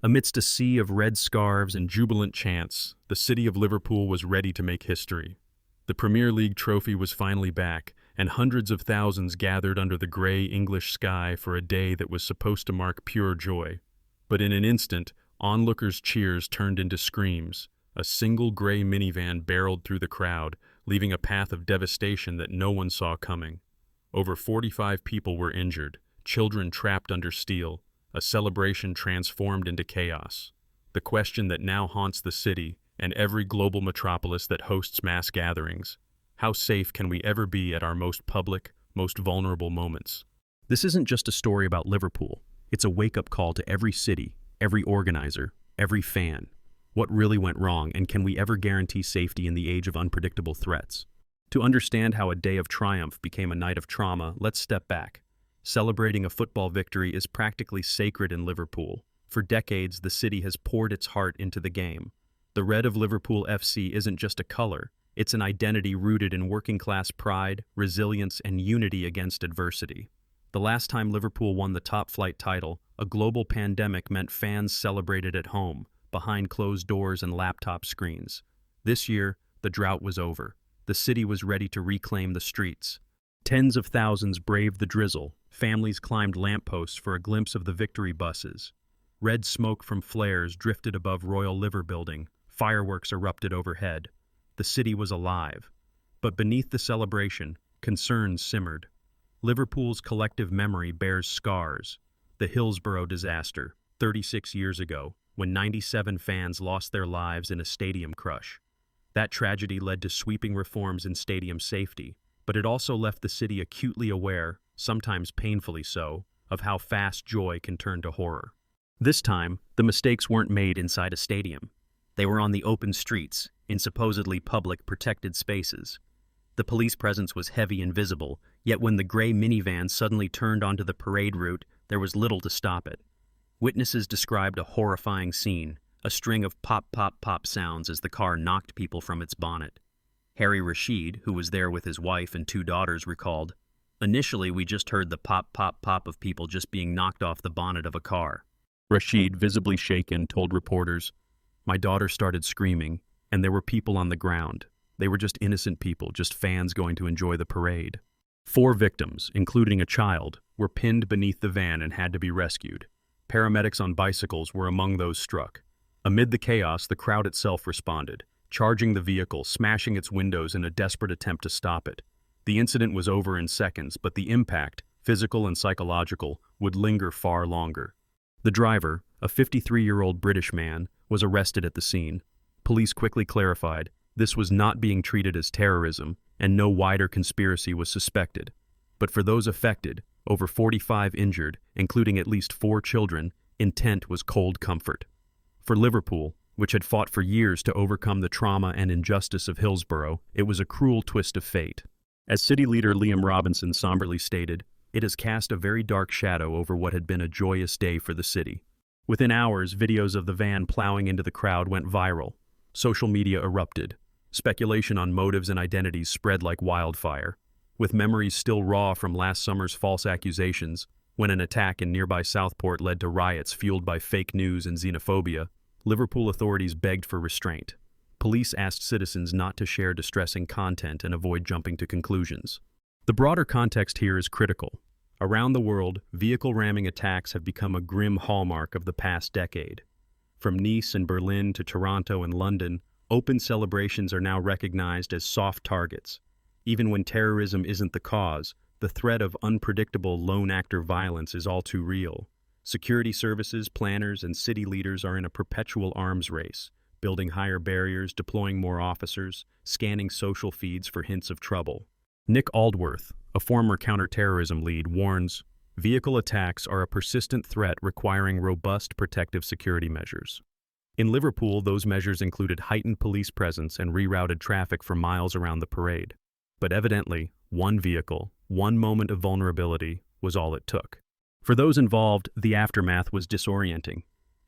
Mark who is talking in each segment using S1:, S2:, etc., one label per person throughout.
S1: Amidst a sea of red scarves and jubilant chants, the city of Liverpool was ready to make history. The Premier League trophy was finally back, and hundreds of thousands gathered under the grey English sky for a day that was supposed to mark pure joy. But in an instant, onlookers' cheers turned into screams. A single grey minivan barreled through the crowd, leaving a path of devastation that no one saw coming. Over 45 people were injured, children trapped under steel, a celebration transformed into chaos. The question that now haunts the city and every global metropolis that hosts mass gatherings: how safe can we ever be at our most public, most vulnerable moments? This isn't just a story about Liverpool. It's a wake-up call to every city, every organizer, every fan. What really went wrong, and can we ever guarantee safety in the age of unpredictable threats? To understand how a day of triumph became a night of trauma, let's step back. Celebrating a football victory is practically sacred in Liverpool. For decades, the city has poured its heart into the game. The red of Liverpool FC isn't just a color, it's an identity rooted in working-class pride, resilience, and unity against adversity. The last time Liverpool won the top-flight title, a global pandemic meant fans celebrated at home, behind closed doors and laptop screens. This year, the drought was over. The city was ready to reclaim the streets. Tens of thousands braved the drizzle. Families climbed lampposts for a glimpse of the victory buses. Red smoke from flares drifted above Royal Liver Building. Fireworks erupted overhead. The city was alive. But beneath the celebration, concerns simmered. Liverpool's collective memory bears scars. The Hillsborough disaster, 36 years ago, when 97 fans lost their lives in a stadium crush. That tragedy led to sweeping reforms in stadium safety, but it also left the city acutely aware, sometimes painfully so, of how fast joy can turn to horror. This time, the mistakes weren't made inside a stadium. They were on the open streets, in supposedly public, protected spaces. The police presence was heavy and visible, yet when the gray minivan suddenly turned onto the parade route, there was little to stop it. Witnesses described a horrifying scene, a string of pop-pop-pop sounds as the car knocked people from its bonnet. Harry Rashid, who was there with his wife and 2 daughters, recalled, "Initially, we just heard the pop-pop-pop of people just being knocked off the bonnet of a car." Rashid, visibly shaken, told reporters, "My daughter started screaming, and there were people on the ground. They were just innocent people, just fans going to enjoy the parade." 4 victims, including a child, were pinned beneath the van and had to be rescued. Paramedics on bicycles were among those struck. Amid the chaos, the crowd itself responded, charging the vehicle, smashing its windows in a desperate attempt to stop it. The incident was over in seconds, but the impact, physical and psychological, would linger far longer. The driver, a 53-year-old British man, was arrested at the scene. Police quickly clarified this was not being treated as terrorism, and no wider conspiracy was suspected. But for those affected, over 45 injured, including at least 4 children, intent was cold comfort. For Liverpool, which had fought for years to overcome the trauma and injustice of Hillsborough, it was a cruel twist of fate. As city leader Liam Robinson somberly stated, "It has cast a very dark shadow over what had been a joyous day for the city." Within hours, videos of the van plowing into the crowd went viral. Social media erupted. Speculation on motives and identities spread like wildfire. With memories still raw from last summer's false accusations, when an attack in nearby Southport led to riots fueled by fake news and xenophobia, Liverpool authorities begged for restraint. Police asked citizens not to share distressing content and avoid jumping to conclusions. The broader context here is critical. Around the world, vehicle ramming attacks have become a grim hallmark of the past decade. From Nice and Berlin to Toronto and London, open celebrations are now recognized as soft targets. Even when terrorism isn't the cause, the threat of unpredictable lone actor violence is all too real. Security services, planners, and city leaders are in a perpetual arms race, building higher barriers, deploying more officers, scanning social feeds for hints of trouble. Nick Aldworth, a former counterterrorism lead, warns, "Vehicle attacks are a persistent threat requiring robust protective security measures." In Liverpool, those measures included heightened police presence and rerouted traffic for miles around the parade. But evidently, one vehicle, one moment of vulnerability, was all it took. For those involved, the aftermath was disorienting.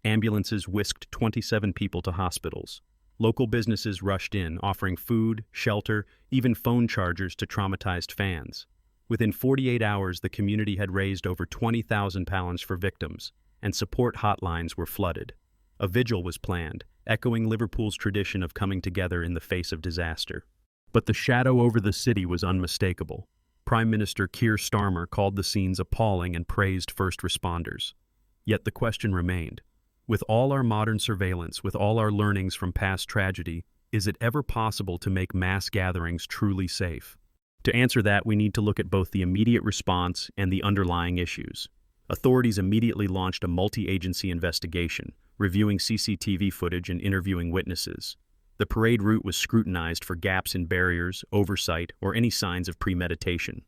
S1: Ambulances whisked 27 people to hospitals. Local businesses rushed in, offering food, shelter, even phone chargers to traumatized fans. Within 48 hours, the community had raised over £20,000 for victims. and support hotlines were flooded. A vigil was planned, echoing Liverpool's tradition of coming together in the face of disaster. But the shadow over the city was unmistakable. Prime Minister Keir Starmer called the scenes appalling and praised first responders. Yet the question remained. With all our modern surveillance, with all our learnings from past tragedy, is it ever possible to make mass gatherings truly safe? To answer that, we need to look at both the immediate response and the underlying issues. Authorities immediately launched a multi-agency investigation, reviewing CCTV footage and interviewing witnesses. The parade route was scrutinized for gaps in barriers, oversight, or any signs of premeditation.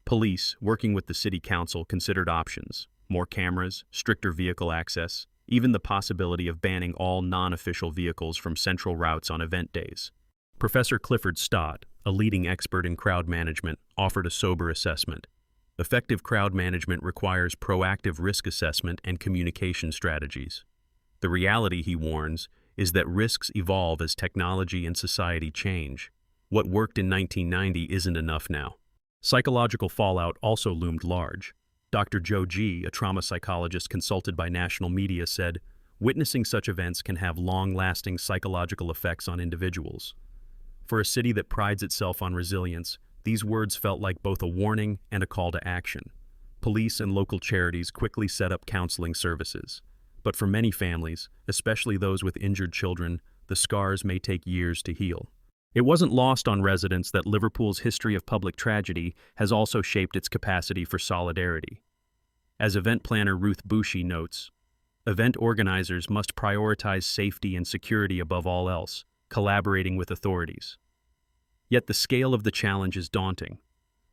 S1: Police, working with the city council, considered options: more cameras, stricter vehicle access, even the possibility of banning all non-official vehicles from central routes on event days. Professor Clifford Stott, a leading expert in crowd management, offered a sober assessment. Effective crowd management requires proactive risk assessment and communication strategies. The reality, he warns, is that risks evolve as technology and society change. What worked in 1990 isn't enough now. Psychological fallout also loomed large. Dr. Joe G., a trauma psychologist consulted by national media, said, "Witnessing such events can have long-lasting psychological effects on individuals." For a city that prides itself on resilience, these words felt like both a warning and a call to action. Police and local charities quickly set up counseling services. But for many families, especially those with injured children, the scars may take years to heal. It wasn't lost on residents that Liverpool's history of public tragedy has also shaped its capacity for solidarity. As event planner Ruth Bushi notes, event organizers must prioritize safety and security above all else, collaborating with authorities. Yet the scale of the challenge is daunting.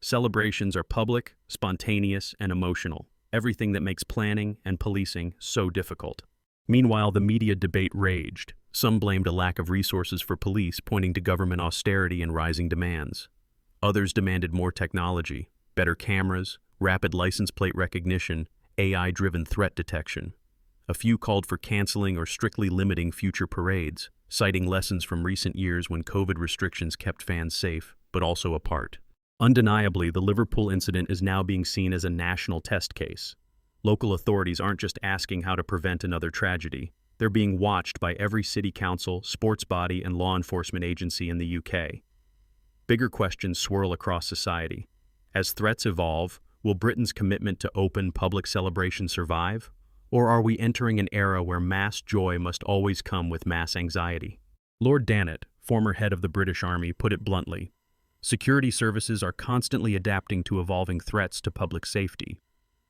S1: Celebrations are public, spontaneous, and emotional, everything that makes planning and policing so difficult. Meanwhile, the media debate raged. Some blamed a lack of resources for police, pointing to government austerity and rising demands. Others demanded more technology, better cameras, rapid license plate recognition, AI-driven threat detection. A few called for canceling or strictly limiting future parades, citing lessons from recent years when COVID restrictions kept fans safe, but also apart. Undeniably, the Liverpool incident is now being seen as a national test case. Local authorities aren't just asking how to prevent another tragedy. They're being watched by every city council, sports body, and law enforcement agency in the UK. Bigger questions swirl across society. As threats evolve, will Britain's commitment to open public celebration survive? Or are we entering an era where mass joy must always come with mass anxiety? Lord Dannatt, former head of the British Army, put it bluntly: security services are constantly adapting to evolving threats to public safety.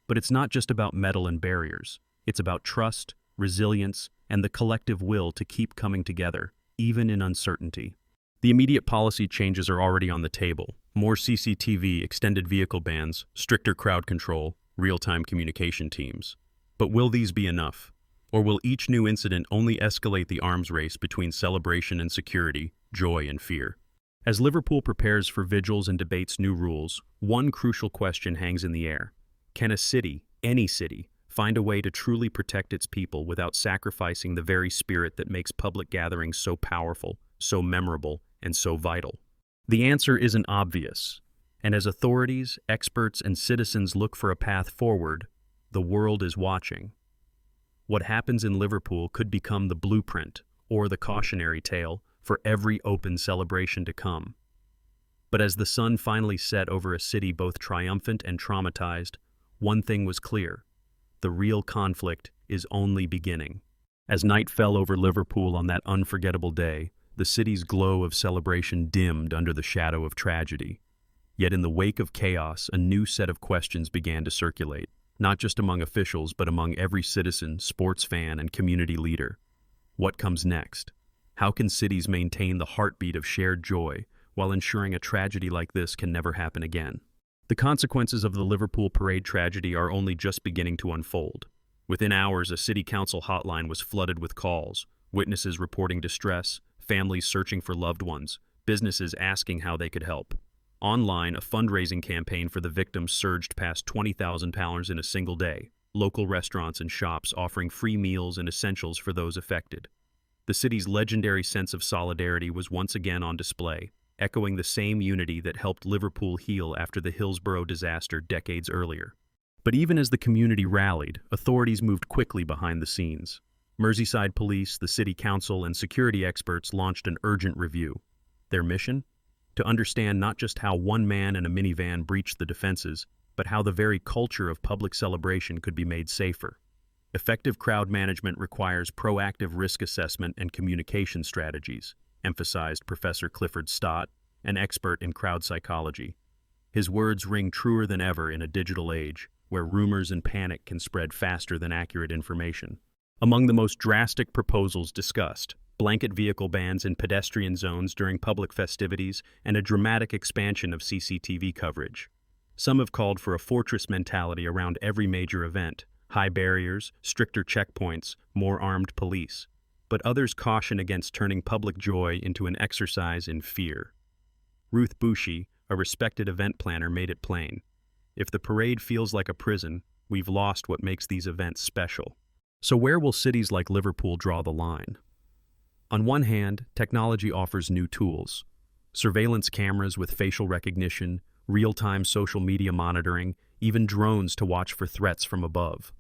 S1: But it's not just about metal and barriers. It's about trust, resilience, and the collective will to keep coming together, even in uncertainty. The immediate policy changes are already on the table: more CCTV, extended vehicle bans, stricter crowd control, real-time communication teams. But will these be enough? Or will each new incident only escalate the arms race between celebration and security, joy and fear? As Liverpool prepares for vigils and debates new rules, one crucial question hangs in the air. Can a city, any city, find a way to truly protect its people without sacrificing the very spirit that makes public gatherings so powerful, so memorable, and so vital? The answer isn't obvious, and as authorities, experts, and citizens look for a path forward, the world is watching. What happens in Liverpool could become the blueprint or the cautionary tale for every open celebration to come. But as the sun finally set over a city both triumphant and traumatized, one thing was clear: the real conflict is only beginning. As night fell over Liverpool on that unforgettable day, the city's glow of celebration dimmed under the shadow of tragedy. Yet in the wake of chaos, a new set of questions began to circulate, not just among officials, but among every citizen, sports fan, and community leader. What comes next? How can cities maintain the heartbeat of shared joy while ensuring a tragedy like this can never happen again? The consequences of the Liverpool parade tragedy are only just beginning to unfold. Within hours, a city council hotline was flooded with calls, witnesses reporting distress, families searching for loved ones, businesses asking how they could help. Online, a fundraising campaign for the victims surged past £20,000 in a single day, local restaurants and shops offering free meals and essentials for those affected. The city's legendary sense of solidarity was once again on display, echoing the same unity that helped Liverpool heal after the Hillsborough disaster decades earlier. But even as the community rallied, authorities moved quickly behind the scenes. Merseyside Police, the City Council, and security experts launched an urgent review. Their mission? To understand not just how one man in a minivan breached the defenses, but how the very culture of public celebration could be made safer. Effective crowd management requires proactive risk assessment and communication strategies, emphasized Professor Clifford Stott, an expert in crowd psychology. His words ring truer than ever in a digital age, where rumors and panic can spread faster than accurate information. Among the most drastic proposals discussed, blanket vehicle bans in pedestrian zones during public festivities and a dramatic expansion of CCTV coverage. Some have called for a fortress mentality around every major event, high barriers, stricter checkpoints, more armed police. But others caution against turning public joy into an exercise in fear. Ruth Bushi, a respected event planner, made it plain. If the parade feels like a prison, we've lost what makes these events special. So where will cities like Liverpool draw the line? On one hand, technology offers new tools. Surveillance cameras with facial recognition, real-time social media monitoring, even drones to watch for threats from above.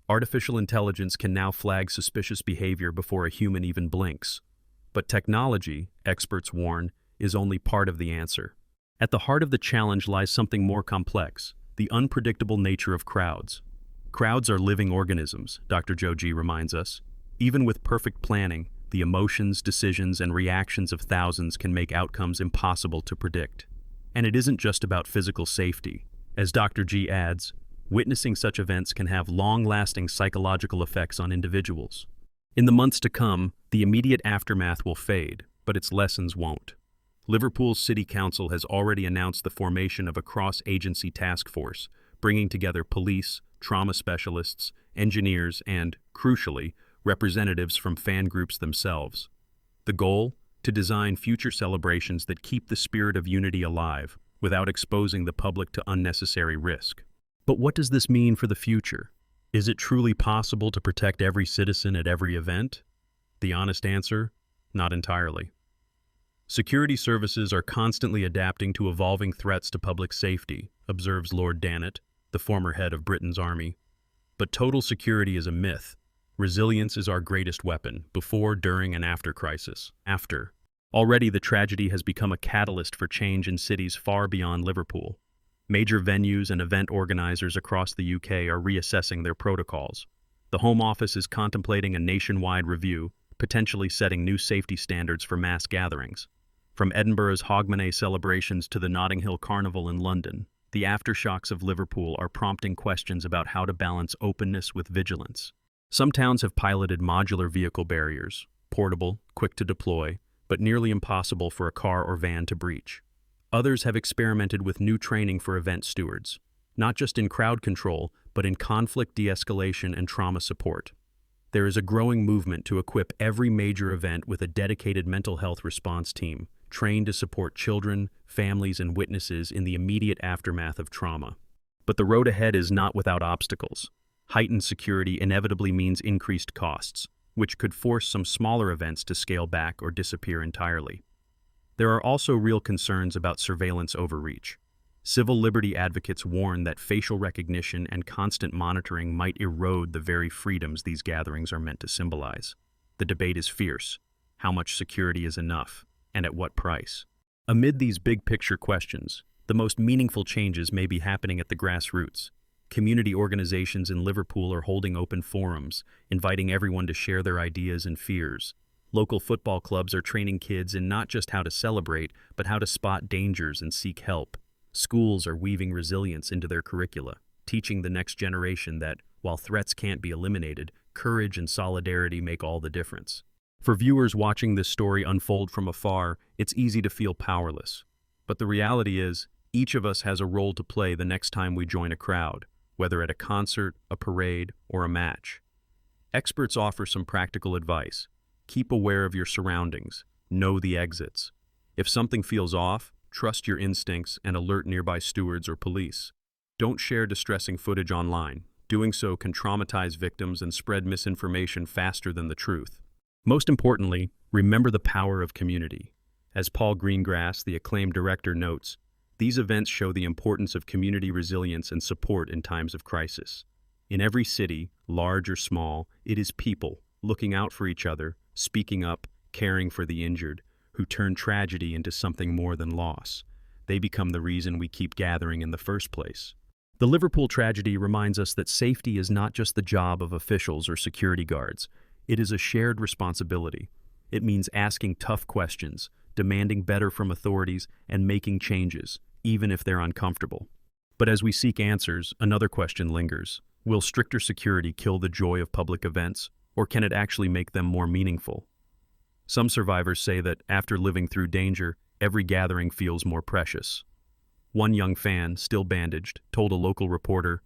S1: Artificial intelligence can now flag suspicious behavior before a human even blinks. But technology, experts warn, is only part of the answer. At the heart of the challenge lies something more complex, the unpredictable nature of crowds. Crowds are living organisms, Dr. Joji reminds us. Even with perfect planning, the emotions, decisions, and reactions of thousands can make outcomes impossible to predict. And it isn't just about physical safety. As Dr. G adds, witnessing such events can have long-lasting psychological effects on individuals. In the months to come, the immediate aftermath will fade, but its lessons won't. Liverpool's City Council has already announced the formation of a cross-agency task force, bringing together police, trauma specialists, engineers, and, crucially, representatives from fan groups themselves. The goal? To design future celebrations that keep the spirit of unity alive, without exposing the public to unnecessary risk. But what does this mean for the future? Is it truly possible to protect every citizen at every event? The honest answer? Not entirely. Security services are constantly adapting to evolving threats to public safety, observes Lord Dannatt, the former head of Britain's army. But total security is a myth. Resilience is our greatest weapon, before, during, and after crisis. Already the tragedy has become a catalyst for change in cities far beyond Liverpool. Major venues and event organizers across the UK are reassessing their protocols. The Home Office is contemplating a nationwide review, potentially setting new safety standards for mass gatherings. From Edinburgh's Hogmanay celebrations to the Notting Hill Carnival in London, the aftershocks of Liverpool are prompting questions about how to balance openness with vigilance. Some towns have piloted modular vehicle barriers, portable, quick to deploy, but nearly impossible for a car or van to breach. Others have experimented with new training for event stewards, not just in crowd control, but in conflict de-escalation and trauma support. There is a growing movement to equip every major event with a dedicated mental health response team, trained to support children, families, and witnesses in the immediate aftermath of trauma. But the road ahead is not without obstacles. Heightened security inevitably means increased costs, which could force some smaller events to scale back or disappear entirely. There are also real concerns about surveillance overreach. Civil liberty advocates warn that facial recognition and constant monitoring might erode the very freedoms these gatherings are meant to symbolize. The debate is fierce. How much security is enough, and at what price? Amid these big-picture questions, the most meaningful changes may be happening at the grassroots. Community organizations in Liverpool are holding open forums, inviting everyone to share their ideas and fears. Local football clubs are training kids in not just how to celebrate, but how to spot dangers and seek help. Schools are weaving resilience into their curricula, teaching the next generation that, while threats can't be eliminated, courage and solidarity make all the difference. For viewers watching this story unfold from afar, it's easy to feel powerless. But the reality is, each of us has a role to play the next time we join a crowd, whether at a concert, a parade, or a match. Experts offer some practical advice. Keep aware of your surroundings. Know the exits. If something feels off, trust your instincts and alert nearby stewards or police. Don't share distressing footage online. Doing so can traumatize victims and spread misinformation faster than the truth. Most importantly, remember the power of community. As Paul Greengrass, the acclaimed director, notes, These events show the importance of community resilience and support in times of crisis. In every city, large or small, it is people looking out for each other, speaking up, caring for the injured, who turn tragedy into something more than loss. They become the reason we keep gathering in the first place. The Liverpool tragedy reminds us that safety is not just the job of officials or security guards. It is a shared responsibility. It means asking tough questions, demanding better from authorities, and making changes, even if they're uncomfortable. But as we seek answers, another question lingers. Will stricter security kill the joy of public events, or can it actually make them more meaningful? Some survivors say that, after living through danger, every gathering feels more precious. One young fan, still bandaged, told a local reporter,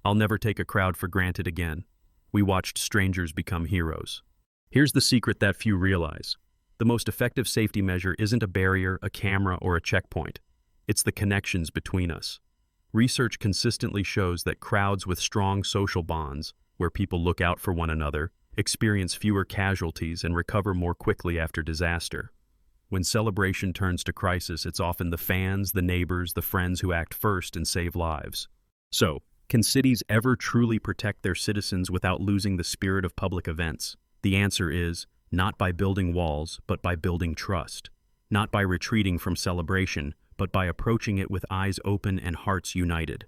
S1: "I'll never take a crowd for granted again. We watched strangers become heroes." Here's the secret that few realize. The most effective safety measure isn't a barrier, a camera, or a checkpoint. It's the connections between us. Research consistently shows that crowds with strong social bonds, where people look out for one another, experience fewer casualties and recover more quickly after disaster. When celebration turns to crisis, it's often the fans, the neighbors, the friends who act first and save lives. So, can cities ever truly protect their citizens without losing the spirit of public events? The answer is, not by building walls, but by building trust. Not by retreating from celebration, but by approaching it with eyes open and hearts united.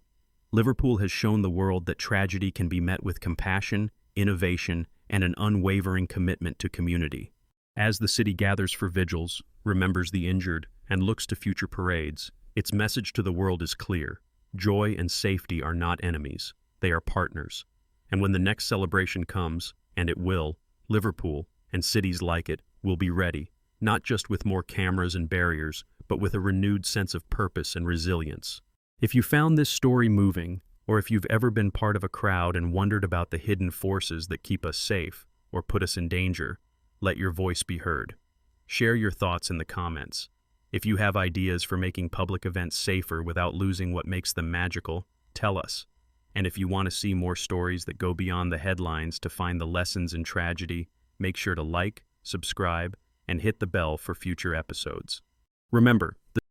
S1: Liverpool has shown the world that tragedy can be met with compassion, innovation, and an unwavering commitment to community. As the city gathers for vigils, remembers the injured, and looks to future parades, its message to the world is clear. Joy and safety are not enemies, they are partners. And when the next celebration comes, and it will, Liverpool, and cities like it, will be ready, not just with more cameras and barriers, but with a renewed sense of purpose and resilience. If you found this story moving, or if you've ever been part of a crowd and wondered about the hidden forces that keep us safe, or put us in danger, let your voice be heard. Share your thoughts in the comments. If you have ideas for making public events safer without losing what makes them magical, tell us. And if you want to see more stories that go beyond the headlines to find the lessons in tragedy, make sure to like, subscribe, and hit the bell for future episodes. Remember,